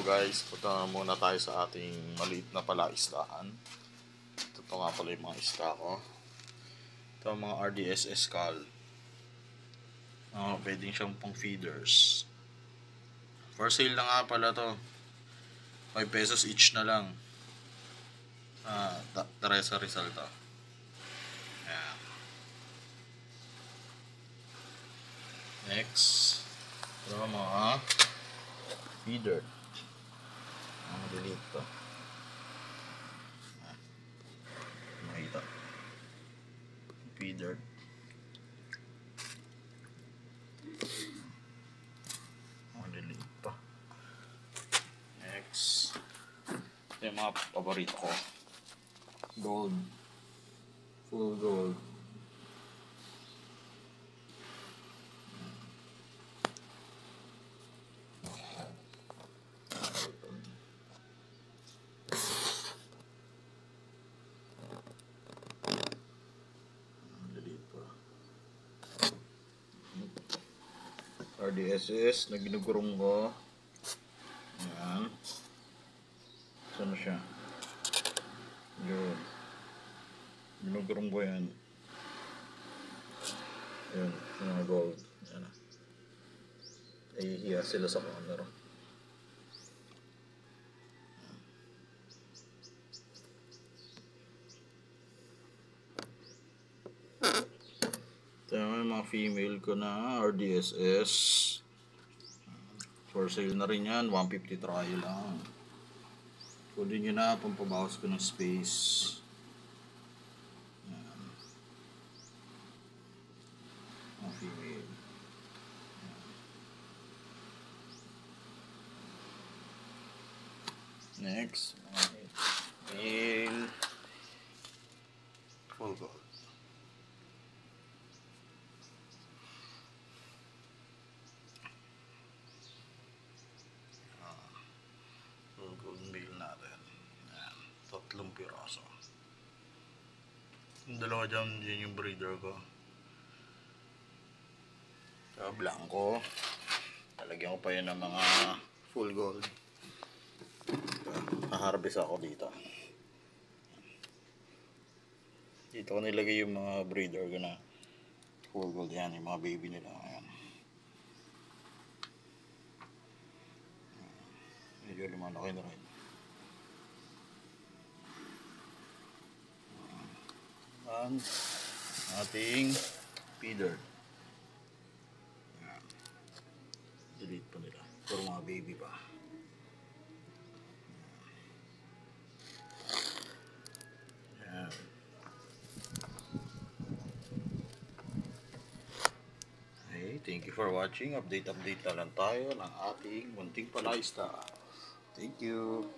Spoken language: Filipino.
guys, punta muna tayo sa ating maliit na palaistahan. Ito nga pala yung mga isda ko. Ito ang mga RDS Escal. Pwedeng siyang pang feeders. For sale na nga pala to. 5 pesos each na lang. Tara sa Rizal to. Ayan. Next, ito mga feeder. Ang delete to. Makita. Feeder. Ang delete pa. Next, ito yung mga paborito ko. Gold. Full gold. RDSS na ginugurong ko. Ayan. Saan na siya? Yun. Ginugurong ko yan. Yun. Mga gold. Ayan. Nahihiya sila sa camera. Ito yung mga female ko na RDSS. For sale na rin yan. 150 try lang. Kunin nyo na. Pampabawas ko ng space. Ayan. Mga female. Next. Male. Full gold. Meal natin. Ayan. 3 piraso. Yung dalawa dyan, yun yung breeder ko. Sa blanco. Talagyan ko pa yun ng mga full gold. Naharvest ako dito. Dito ko nilagay yung mga breeder ko na full gold. Yan, yung mga baby nila. Ayan. Medyo lumalaki na rin. Ang ating feeder. Ayan. Delete pa nila. Pero mga baby pa. Ayan. Okay, thank you for watching. Update na lang tayo ng ating munting palaista. Thank you.